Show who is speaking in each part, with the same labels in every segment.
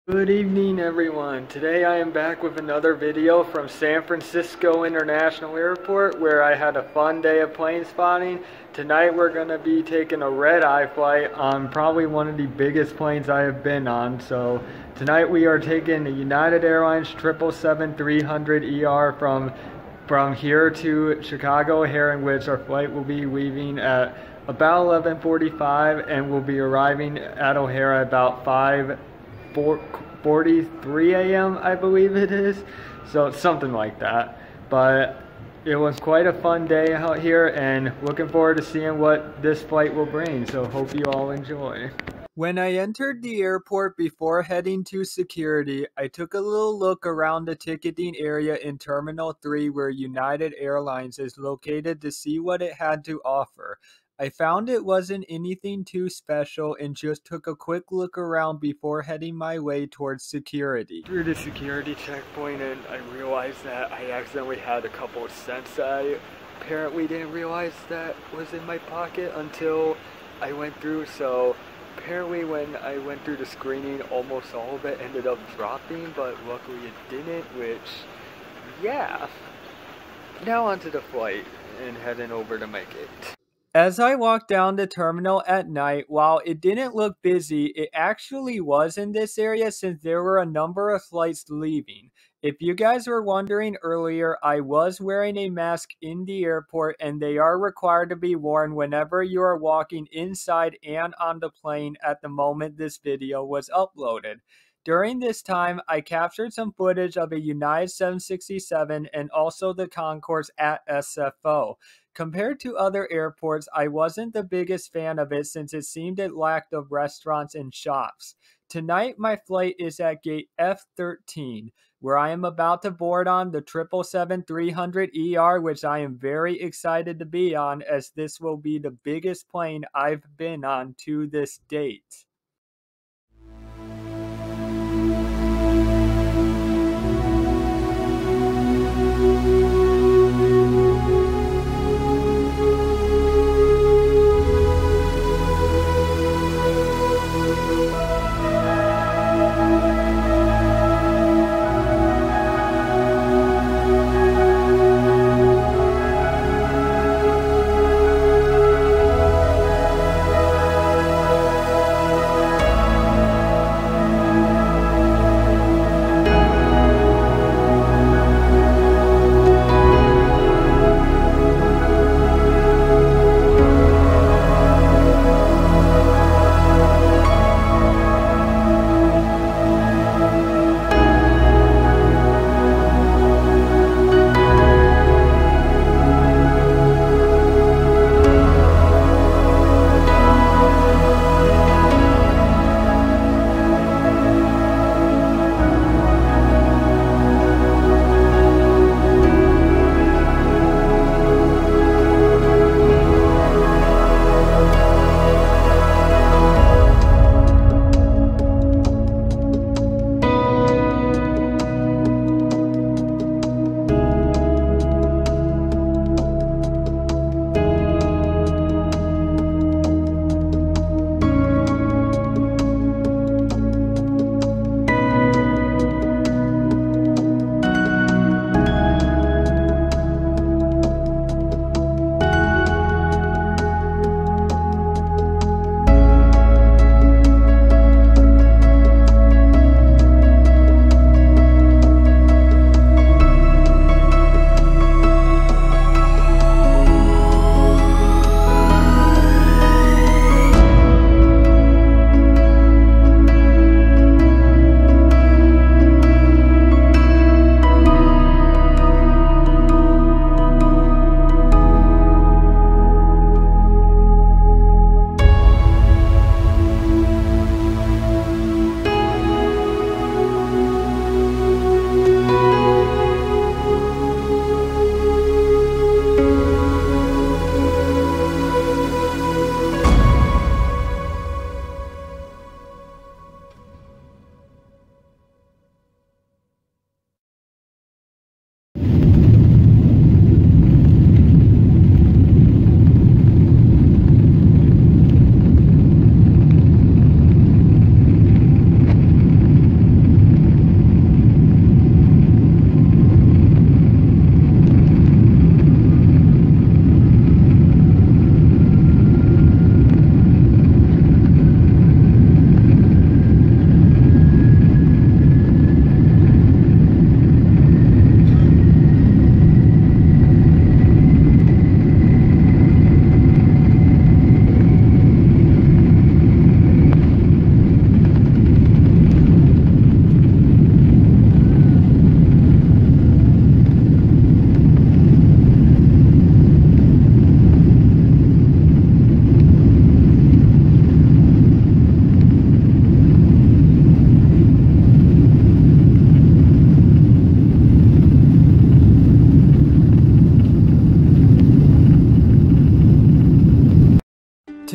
Speaker 1: Good evening everyone. Today I am back with another video from San Francisco International Airport where I had a fun day of plane spotting. Tonight we're going to be taking a red-eye flight on probably one of the biggest planes I have been on. So tonight we are taking the United Airlines 777-300ER from here to Chicago O'Hare, in which our flight will be leaving at about 11:45 and will be arriving at O'Hare at about 5:43 a.m. I believe it is, so something like that. But it was quite a fun day out here and looking forward to seeing what this flight will bring, so hope you all enjoy. When I entered the airport before heading to security, I took a little look around the ticketing area in Terminal 3 where United Airlines is located to see what it had to offer. I found it wasn't anything too special and just took a quick look around before heading my way towards security. Through the security checkpoint, and I realized that I accidentally had a couple of cents that I apparently didn't realize that was in my pocket until I went through. So apparently when I went through the screening, almost all of it ended up dropping, but luckily it didn't, which, yeah. Now onto the flight and heading over to make it. As I walked down the terminal at night, while it didn't look busy, it actually was in this area since there were a number of flights leaving. If you guys were wondering earlier, I was wearing a mask in the airport and they are required to be worn whenever you are walking inside and on the plane at the moment this video was uploaded. During this time, I captured some footage of a United 767 and also the concourse at SFO. Compared to other airports, I wasn't the biggest fan of it since it seemed it lacked of restaurants and shops. Tonight, my flight is at gate F13, where I am about to board on the 777-300ER, which I am very excited to be on, as this will be the biggest plane I've been on to this date.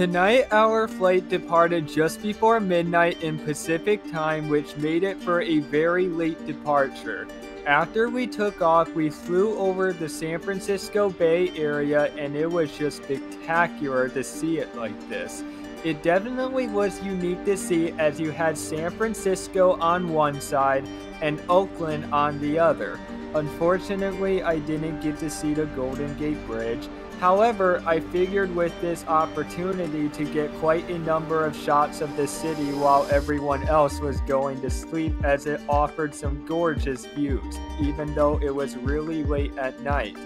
Speaker 1: Tonight our flight departed just before midnight in Pacific time, which made it for a very late departure. After we took off, we flew over the San Francisco Bay Area, and it was just spectacular to see it like this. It definitely was unique to see, as you had San Francisco on one side and Oakland on the other. Unfortunately, I didn't get to see the Golden Gate Bridge. However, I figured with this opportunity to get quite a number of shots of the city while everyone else was going to sleep, as it offered some gorgeous views, even though it was really late at night.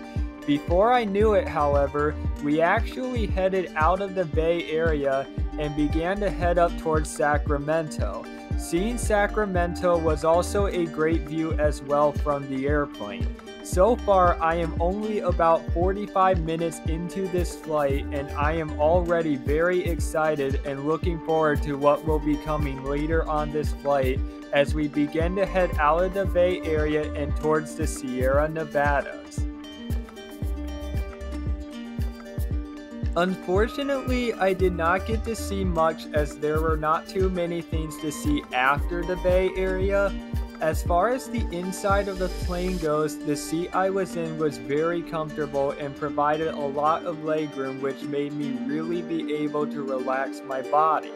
Speaker 1: Before I knew it, however, we actually headed out of the Bay Area and began to head up towards Sacramento. Seeing Sacramento was also a great view as well from the airplane. So far, I am only about 45 minutes into this flight, and I am already very excited and looking forward to what will be coming later on this flight as we begin to head out of the Bay Area and towards the Sierra Nevadas. Unfortunately, I did not get to see much, as there were not too many things to see after the Bay Area. As far as the inside of the plane goes, the seat I was in was very comfortable and provided a lot of legroom, which made me really be able to relax my body.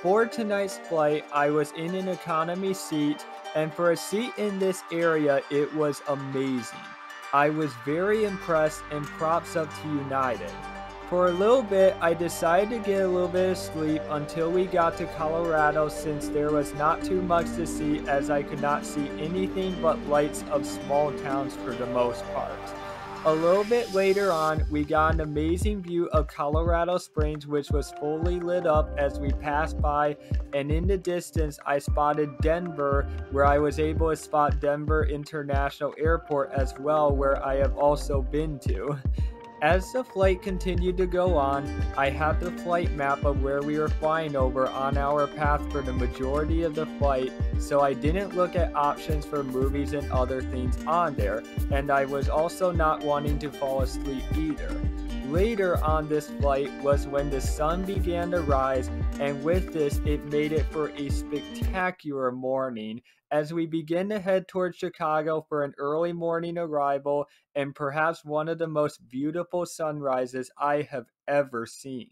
Speaker 1: For tonight's flight, I was in an economy seat, and for a seat in this area, it was amazing. I was very impressed, and props up to United. For a little bit, I decided to get a little bit of sleep until we got to Colorado, since there was not too much to see, as I could not see anything but lights of small towns for the most part. A little bit later on, we got an amazing view of Colorado Springs, which was fully lit up as we passed by, and in the distance I spotted Denver, where I was able to spot Denver International Airport as well, where I have also been to. As the flight continued to go on, I had the flight map of where we were flying over on our path for the majority of the flight, so I didn't look at options for movies and other things on there, and I was also not wanting to fall asleep either. Later on this flight was when the sun began to rise, and with this it made it for a spectacular morning as we begin to head towards Chicago for an early morning arrival and perhaps one of the most beautiful sunrises I have ever seen.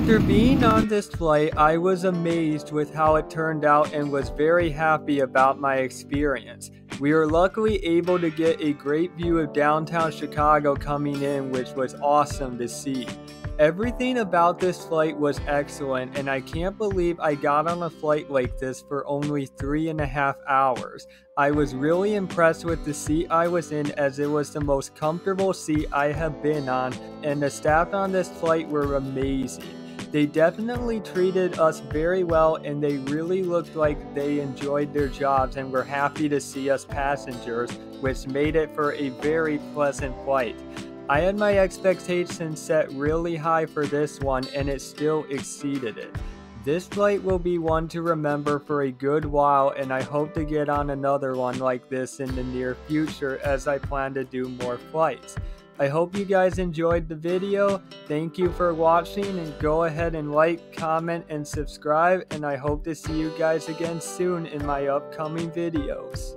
Speaker 1: After being on this flight, I was amazed with how it turned out and was very happy about my experience. We were luckily able to get a great view of downtown Chicago coming in, which was awesome to see. Everything about this flight was excellent, and I can't believe I got on a flight like this for only 3.5 hours. I was really impressed with the seat I was in, as it was the most comfortable seat I have been on, and the staff on this flight were amazing. They definitely treated us very well, and they really looked like they enjoyed their jobs and were happy to see us passengers, which made it for a very pleasant flight. I had my expectations set really high for this one, and it still exceeded it. This flight will be one to remember for a good while, and I hope to get on another one like this in the near future, as I plan to do more flights. I hope you guys enjoyed the video. Thank you for watching, and go ahead and like, comment, and subscribe, and I hope to see you guys again soon in my upcoming videos.